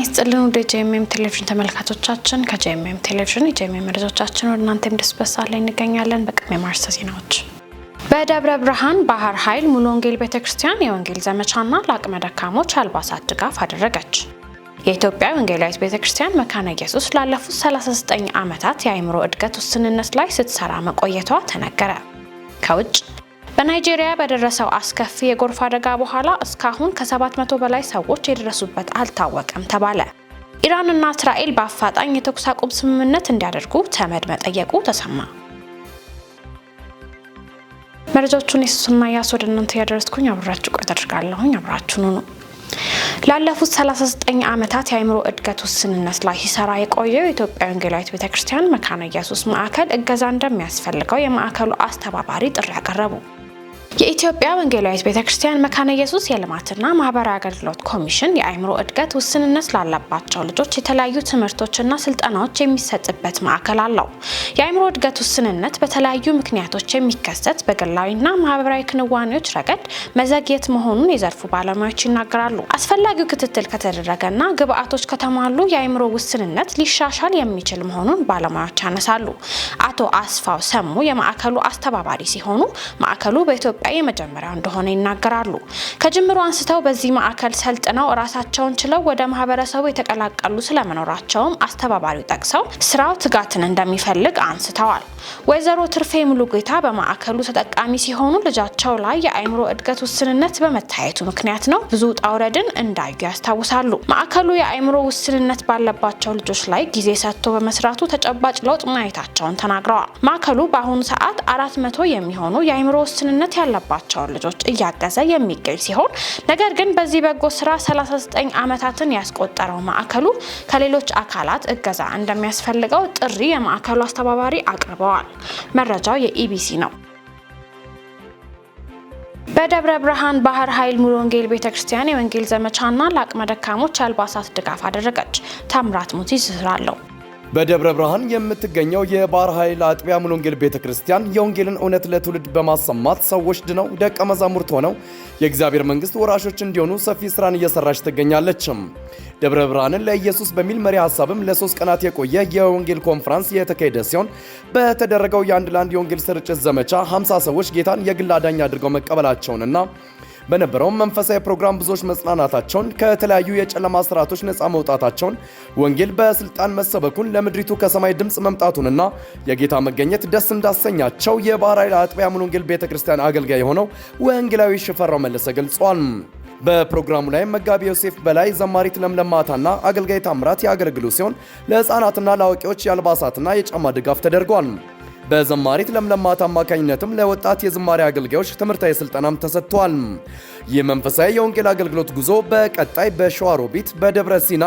ይስጥልን ወደ ጄኤምኤም ቴሌቪዥን ተመልካቾቻችን ከጄኤምኤም ቴሌቪዥን የጄኤምኤም መረጃዎቻችን ወደ እናንተ እንደስበሳል ላይ እንገኛለን። በቅድሚያ ማርስ ዜናዎች በደብረ ብርሃን ባህር ኃይል ሙሉ ወንጌል ቤተክርስቲያን የወንጌል ዘመቻና ለአቅመ ደካሞች አልባሳት ድጋፍ አደረገች። የኢትዮጵያ ወንጌላዊት ቤተክርስቲያን መካነ ኢየሱስ ላለፉት 39 ዓመታት የአእምሮ እድገት ውስንነት ላይ ስትሰራ መቆየቷ ተነገረ። ከውጭ በናይጄሪያ በደረሰው አስከፊ የጎርፍ አደጋ በኋላ እስካሁን ከ700 በላይ ሰዎች የደረሱበት አልታወቀም ተባለ። ኢራንና እስራኤል በአፋጣኝ የተኩስ አቁም ስምምነት እንዲያደርጉ ተመድ መጠየቁ ተሰማ። መረጃዎቹን ኢየሱስና ያስ ወደ እናንተ ያደረስኩኝ አብራችሁ ቆይታ አድርጋለሁኝ። አብራችሁኑ ነው። ላለፉት 39 ዓመታት የአእምሮ እድገት ውስንነት ላይ ሲሰራ የቆየው የኢትዮጵያ ወንጌላዊት ቤተክርስቲያን መካነ ኢየሱስ ማዕከል እገዛ እንደሚያስፈልገው የማዕከሉ አስተባባሪ ጥሪ ያቀረቡ። የኢትዮጵያ ወንጌላዊት ቤተክርስቲያን መካነ ኢየሱስ የልማትና ማህበራዊ አገልግሎት ኮሚሽን የአእምሮ እድገት ውስንነት ላለባቸው ልጆች የተለያዩ ትምህርቶችና ስልጠናዎች የሚሰጥበት ማዕከል አለው። የአእምሮ እድገት ውስንነት በተለያዩ ምክንያቶች የሚከሰት በግላዊና ማህበራዊ ክንዋኔዎች ረገድ መዘግየት መሆኑን የዘርፉ ባለሙያዎች ይናገራሉ። አስፈላጊው ክትትል ከተደረገና ግብአቶች ከተሟሉ የአእምሮ ውስንነት ሊሻሻል የሚችል መሆኑን ባለሙያዎች ያነሳሉ። አቶ አስፋው ሰሙ የማዕከሉ አስተባባሪ ሲሆኑ ማዕከሉ በኢትዮጵያ የመጀመሪያው እንደሆነ ይናገራሉ። ከጅምሩ አንስተው በዚህ ማዕከል ሰልጥነው ራሳቸውን ችለው ወደ ማህበረሰቡ የተቀላቀሉ ስለመኖራቸውም አስተባባሪው ጠቅሰው ስራው ትጋትን እንደሚፈልግ አንስተዋል። ወይዘሮ ትርፌ ሙሉጌታ በማዕከሉ ተጠቃሚ ሲሆኑ ልጃቸው ላይ የአእምሮ እድገት ውስንነት በመታየቱ ምክንያት ነው ብዙ ጣውረድን እንዳዩ ያስታውሳሉ። ማዕከሉ የአእምሮ ውስንነት ባለባቸው ልጆች ላይ ጊዜ ሰጥቶ በመስራቱ ተጨባጭ ለውጥ ማየታቸውን ተናግረዋል። ማዕከሉ በአሁኑ ሰዓት 400 የሚሆኑ የአእምሮ ውስንነት ያለባቸውን ልጆች እያገዘ የሚገኝ ሲሆን ነገር ግን በዚህ በጎ ስራ 39 ዓመታትን ያስቆጠረው ማዕከሉ ከሌሎች አካላት እገዛ እንደሚያስፈልገው ጥሪ የማዕከሉ አስተባባሪ አቅርበዋል። መረጃው የኢቢሲ ነው። በደብረ ብርሃን ባህር ኃይል ሙሉ ወንጌል ቤተክርስቲያን የወንጌል ዘመቻና ለአቅመ ደካሞች አልባሳት ድጋፍ አደረገች። ታምራት ሙቲ ዝራለው በደብረ ብርሃን የምትገኘው የባህር ኃይል አጥቢያ ሙሉ ወንጌል ቤተክርስቲያን የወንጌልን እውነት ለትውልድ በማሰማት ሰዎች ድነው ደቀ መዛሙርት ሆነው የእግዚአብሔር መንግስት ወራሾች እንዲሆኑ ሰፊ ስራን እየሰራች ትገኛለች። ደብረ ብርሃንን ለኢየሱስ በሚል መሪ ሐሳብም ለ3 ቀናት የቆየ የወንጌል ኮንፈረንስ የተካሄደ ሲሆን በተደረገው የአንድ ለአንድ የወንጌል ስርጭት ዘመቻ 50 ሰዎች ጌታን የግል አዳኝ አድርገው መቀበላቸውንና በነበረው መንፈሳዊ ፕሮግራም ብዙዎች መጽናናታቸውን ከተለያዩ የጨለማ ስርዓቶች ነፃ መውጣታቸውን ወንጌል በስልጣን መሰበኩን ለምድሪቱ ከሰማይ ድምጽ መምጣቱንና የጌታ መገኘት ደስ እንዳሰኛቸው የባህር ኃይል አጥቢያ ሙሉ ወንጌል ቤተክርስቲያን አገልጋይ የሆነው ወንጌላዊ ሽፈራው መለሰ ገልጿል። በፕሮግራሙ ላይ መጋቢ ዮሴፍ በላይ፣ ዘማሪት ለምለም ማታና አገልጋይ ታምራት ያገለግሉ ሲሆን ለህፃናትና ለአዋቂዎች የአልባሳትና የጫማ ድጋፍ ተደርጓል። በዘማሪት ለምለም ማታ አማካኝነትም ለወጣት የዝማሬ አገልጋዮች ትምህርታዊ ስልጠናም ተሰጥቷል። ይህ መንፈሳዊ የወንጌል አገልግሎት ጉዞ በቀጣይ በሸዋሮቢት፣ በደብረ ሲና፣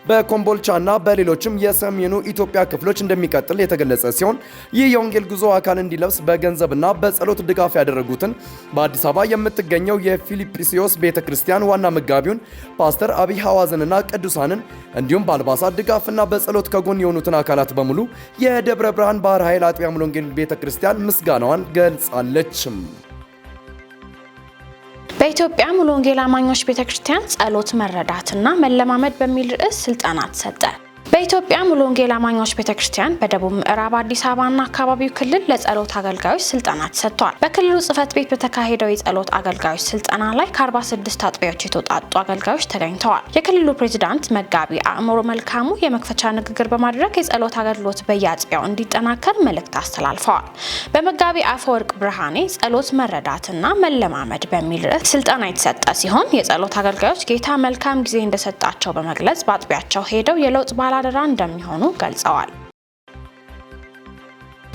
በኮምቦልቻና በሌሎችም የሰሜኑ ኢትዮጵያ ክፍሎች እንደሚቀጥል የተገለጸ ሲሆን ይህ የወንጌል ጉዞ አካል እንዲለብስ በገንዘብና በጸሎት ድጋፍ ያደረጉትን በአዲስ አበባ የምትገኘው የፊልጵስዩስ ቤተክርስቲያን ዋና መጋቢውን ፓስተር አብይ ሐዋዝንና ቅዱሳንን እንዲሁም በአልባሳት ድጋፍና በጸሎት ከጎን የሆኑትን አካላት በሙሉ የደብረ ብርሃን ባህር ኃይል አጥቢያ ሙሉ ወንጌል ቤተክርስቲያን ምስጋናዋን ገልጻለች። በኢትዮጵያ ሙሉ ወንጌል አማኞች ቤተክርስቲያን ጸሎት መረዳትና መለማመድ በሚል ርዕስ ስልጠና ተሰጠ። በኢትዮጵያ ሙሉ ወንጌል አማኞች ቤተክርስቲያን በደቡብ ምዕራብ አዲስ አበባና አካባቢው ክልል ለጸሎት አገልጋዮች ስልጠና ተሰጥቷል። በክልሉ ጽሕፈት ቤት በተካሄደው የጸሎት አገልጋዮች ስልጠና ላይ ከ46 አጥቢያዎች የተውጣጡ አገልጋዮች ተገኝተዋል። የክልሉ ፕሬዝዳንት መጋቢ አእምሮ መልካሙ የመክፈቻ ንግግር በማድረግ የጸሎት አገልግሎት በየአጥቢያው እንዲጠናከር መልእክት አስተላልፈዋል። በመጋቢ አፈወርቅ ብርሃኔ ጸሎት መረዳትና መለማመድ በሚል ርዕስ ስልጠና የተሰጠ ሲሆን የጸሎት አገልጋዮች ጌታ መልካም ጊዜ እንደሰጣቸው በመግለጽ በአጥቢያቸው ሄደው የለውጥ ባላደራ እንደሚሆኑ ገልጸዋል።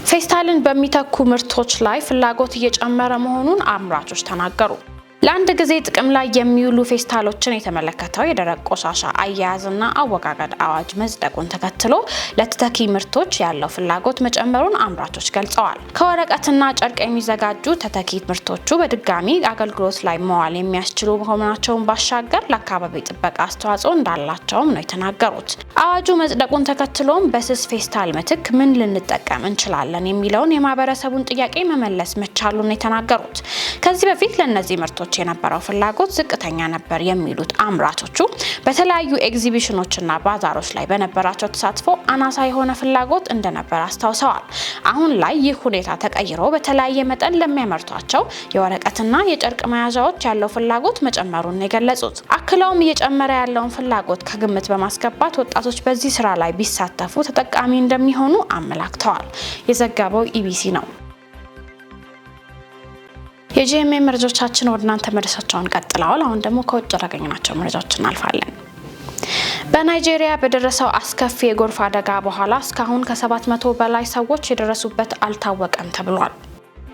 ፌስታልን በሚተኩ ምርቶች ላይ ፍላጎት እየጨመረ መሆኑን አምራቾች ተናገሩ። ለአንድ ጊዜ ጥቅም ላይ የሚውሉ ፌስታሎችን የተመለከተው የደረቅ ቆሻሻ አያያዝና አወጋገድ አዋጅ መጽደቁን ተከትሎ ለተተኪ ምርቶች ያለው ፍላጎት መጨመሩን አምራቾች ገልጸዋል። ከወረቀትና ጨርቅ የሚዘጋጁ ተተኪ ምርቶቹ በድጋሚ አገልግሎት ላይ መዋል የሚያስችሉ መሆናቸውን ባሻገር ለአካባቢ ጥበቃ አስተዋጽኦ እንዳላቸውም ነው የተናገሩት። አዋጁ መጽደቁን ተከትሎም በስስ ፌስታል ምትክ ምን ልንጠቀም እንችላለን የሚለውን የማህበረሰቡን ጥያቄ መመለስ መቻሉን የተናገሩት ከዚህ በፊት ለነዚህ ምርቶች ሰዎች የነበረው ፍላጎት ዝቅተኛ ነበር የሚሉት አምራቾቹ በተለያዩ ኤግዚቢሽኖችና ባዛሮች ላይ በነበራቸው ተሳትፎ አናሳ የሆነ ፍላጎት እንደነበር አስታውሰዋል። አሁን ላይ ይህ ሁኔታ ተቀይሮ በተለያየ መጠን ለሚያመርቷቸው የወረቀትና የጨርቅ መያዣዎች ያለው ፍላጎት መጨመሩን የገለጹት አክለውም እየጨመረ ያለውን ፍላጎት ከግምት በማስገባት ወጣቶች በዚህ ስራ ላይ ቢሳተፉ ተጠቃሚ እንደሚሆኑ አመላክተዋል። የዘገበው ኢቢሲ ነው። የጂኤምኤም መረጃዎቻችን ወደ እናንተ መድረሳቸውን ቀጥለዋል። አሁን ደግሞ ከውጭ ያገኘናቸው መረጃዎች እናልፋለን። በናይጄሪያ በደረሰው አስከፊ የጎርፍ አደጋ በኋላ እስካሁን ከ700 በላይ ሰዎች የደረሱበት አልታወቀም ተብሏል።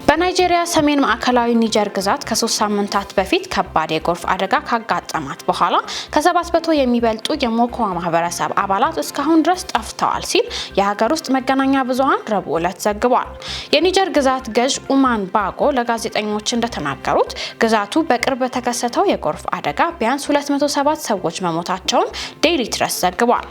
በናይጄሪያ ሰሜን ማዕከላዊ ኒጀር ግዛት ከ3 ሳምንታት በፊት ከባድ የጎርፍ አደጋ ካጋጠማት በኋላ ከ700 የሚበልጡ የሞኮዋ ማህበረሰብ አባላት እስካሁን ድረስ ጠፍተዋል ሲል የሀገር ውስጥ መገናኛ ብዙሃን ረቡዕ ዕለት ዘግቧል። የኒጀር ግዛት ገዥ ኡማን ባጎ ለጋዜጠኞች እንደተናገሩት ግዛቱ በቅርብ በተከሰተው የጎርፍ አደጋ ቢያንስ 207 ሰዎች መሞታቸውን ዴይሊ ትረስት ዘግቧል።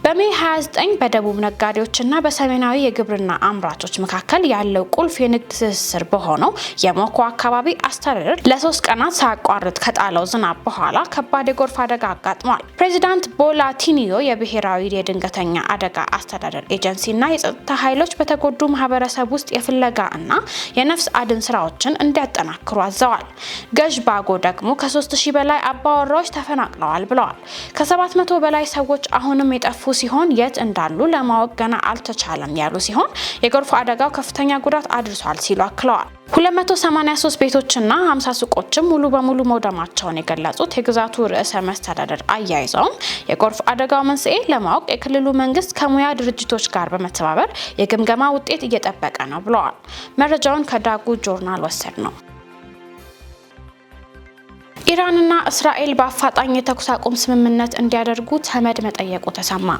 በሜይ 29 በደቡብ ነጋዴዎችና በሰሜናዊ የግብርና አምራቾች መካከል ያለው ቁልፍ የንግድ ትስስር በሆነው የሞኮ አካባቢ አስተዳደር ለ3 ቀናት ሳያቋርጥ ከጣለው ዝናብ በኋላ ከባድ የጎርፍ አደጋ አጋጥሟል። ፕሬዚዳንት ቦላ ቲኒዮ የብሔራዊ የድንገተኛ አደጋ አስተዳደር ኤጀንሲና የጸጥታ ኃይሎች በተጎዱ ማህበረሰብ ውስጥ የፍለጋ እና የነፍስ አድን ስራዎችን እንዲያጠናክሩ አዘዋል። ገዥ ባጎ ደግሞ ከ3000 በላይ አባወራዎች ተፈናቅለዋል ብለዋል። ከ700 በላይ ሰዎች አሁንም የጠፉ ሲሆን የት እንዳሉ ለማወቅ ገና አልተቻለም ያሉ ሲሆን የጎርፍ አደጋው ከፍተኛ ጉዳት አድርሷል ሲሉ አክለዋል። 283 ቤቶችና 50 ሱቆችም ሙሉ በሙሉ መውደማቸውን የገለጹት የግዛቱ ርዕሰ መስተዳደር አያይዘውም የጎርፍ አደጋው መንስኤ ለማወቅ የክልሉ መንግስት ከሙያ ድርጅቶች ጋር በመተባበር የግምገማ ውጤት እየጠበቀ ነው ብለዋል። መረጃውን ከዳጉ ጆርናል ወሰድ ነው። ኢራንና እስራኤል በአፋጣኝ የተኩስ አቁም ስምምነት እንዲያደርጉ ተመድ መጠየቁ ተሰማ።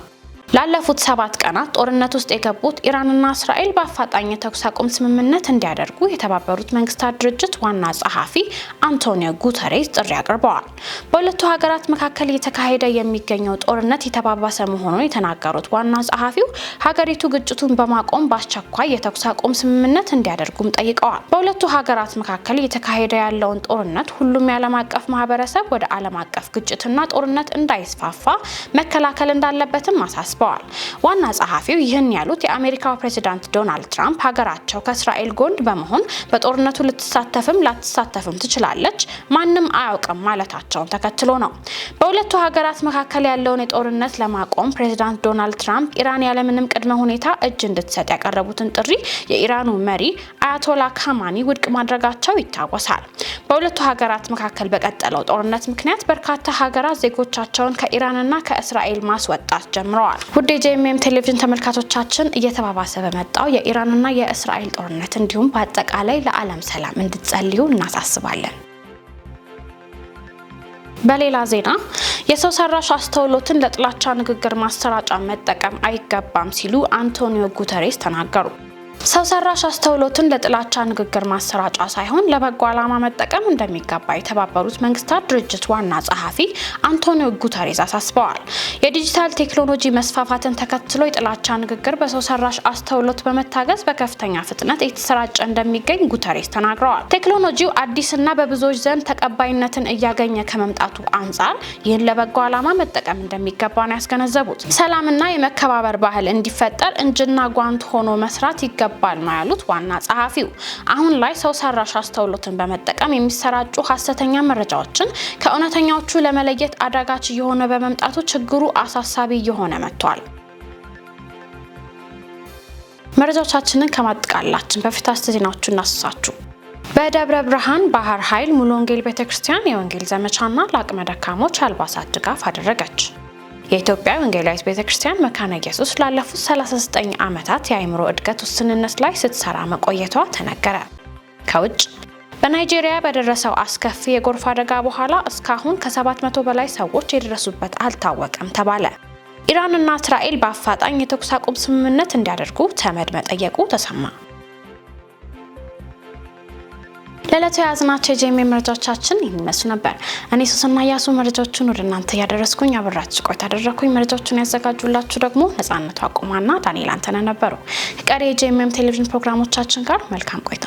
ላለፉት 7 ቀናት ጦርነት ውስጥ የገቡት ኢራንና እስራኤል በአፋጣኝ የተኩስ አቁም ስምምነት እንዲያደርጉ የተባበሩት መንግስታት ድርጅት ዋና ጸሐፊ አንቶኒዮ ጉተሬስ ጥሪ አቅርበዋል። በሁለቱ ሀገራት መካከል እየተካሄደ የሚገኘው ጦርነት የተባባሰ መሆኑን የተናገሩት ዋና ጸሐፊው ሀገሪቱ ግጭቱን በማቆም በአስቸኳይ የተኩስ አቁም ስምምነት እንዲያደርጉም ጠይቀዋል። በሁለቱ ሀገራት መካከል እየተካሄደ ያለውን ጦርነት ሁሉም የዓለም አቀፍ ማህበረሰብ ወደ ዓለም አቀፍ ግጭትና ጦርነት እንዳይስፋፋ መከላከል እንዳለበትም አሳስበዋል። ዋና ጸሐፊው ይህን ያሉት የአሜሪካው ፕሬዚዳንት ዶናልድ ትራምፕ ሀገራቸው ከእስራኤል ጎን በመሆን በጦርነቱ ልትሳተፍም ላትሳተፍም ትችላለች፣ ማንም አያውቅም ማለታቸውን ተከትሎ ነው። በሁለቱ ሀገራት መካከል ያለውን የጦርነት ለማቆም ፕሬዚዳንት ዶናልድ ትራምፕ ኢራን ያለምንም ቅድመ ሁኔታ እጅ እንድትሰጥ ያቀረቡትን ጥሪ የኢራኑ መሪ አያቶላ ካማኒ ውድቅ ማድረጋቸው ይታወሳል። በሁለቱ ሀገራት መካከል በቀጠለው ጦርነት ምክንያት በርካታ ሀገራት ዜጎቻቸውን ከኢራንና ከእስራኤል ማስወጣት ጀምረዋል። ውድ የጂኤምኤም ቴሌቪዥን ተመልካቾቻችን እየተባባሰ በመጣው የኢራንና የእስራኤል ጦርነት እንዲሁም በአጠቃላይ ለዓለም ሰላም እንድትጸልዩ እናሳስባለን። በሌላ ዜና የሰው ሰራሽ አስተውሎትን ለጥላቻ ንግግር ማሰራጫ መጠቀም አይገባም ሲሉ አንቶኒዮ ጉተሬስ ተናገሩ። ሰው ሰራሽ አስተውሎትን ለጥላቻ ንግግር ማሰራጫ ሳይሆን ለበጎ ዓላማ መጠቀም እንደሚገባ የተባበሩት መንግስታት ድርጅት ዋና ጸሐፊ አንቶኒዮ ጉተሬስ አሳስበዋል። የዲጂታል ቴክኖሎጂ መስፋፋትን ተከትሎ የጥላቻ ንግግር በሰው ሰራሽ አስተውሎት በመታገዝ በከፍተኛ ፍጥነት እየተሰራጨ እንደሚገኝ ጉተሬስ ተናግረዋል። ቴክኖሎጂው አዲስና በብዙዎች ዘንድ ተቀባይነትን እያገኘ ከመምጣቱ አንጻር ይህን ለበጎ ዓላማ መጠቀም እንደሚገባ ነው ያስገነዘቡት። ሰላምና የመከባበር ባህል እንዲፈጠር እጅና ጓንት ሆኖ መስራት ይገባል ነው ያሉት ዋና ጸሐፊው። አሁን ላይ ሰው ሰራሽ አስተውሎትን በመጠቀም የሚሰራጩ ሐሰተኛ መረጃዎችን ከእውነተኛዎቹ ለመለየት አዳጋች እየሆነ በመምጣቱ ችግሩ አሳሳቢ እየሆነ መጥቷል። መረጃዎቻችንን ከማጥቃላችን በፊት ዜናዎቹን እናስሳችሁ። በደብረ ብርሃን ባህር ኃይል ሙሉ ወንጌል ቤተክርስቲያን የወንጌል ዘመቻና ለአቅመ ደካሞች አልባሳት ድጋፍ አደረገች። የኢትዮጵያ ወንጌላዊት ቤተክርስቲያን መካነ ኢየሱስ ላለፉት 39 ዓመታት የአእምሮ እድገት ውስንነት ላይ ስትሰራ መቆየቷ ተነገረ። ከውጭ በናይጄሪያ በደረሰው አስከፊ የጎርፍ አደጋ በኋላ እስካሁን ከ700 በላይ ሰዎች የደረሱበት አልታወቀም ተባለ። ኢራንና እስራኤል በአፋጣኝ የተኩስ አቁም ስምምነት እንዲያደርጉ ተመድ መጠየቁ ተሰማ። ለዕለቱ የያዝናቸው የጂኤምኤም መረጃዎቻችን ይመስሉ ነበር። እኔ ሱስና ያሱ መረጃዎቹን ወደ እናንተ ያደረስኩኝ አብራችሁ ቆይታ አደረኩኝ። መረጃዎቹን ያዘጋጁላችሁ ደግሞ ነጻነቱ አቁማና ዳንኤል አንተነህ ነበሩ። ከቀሪ የጂኤምኤም ቴሌቪዥን ፕሮግራሞቻችን ጋር መልካም ቆይታ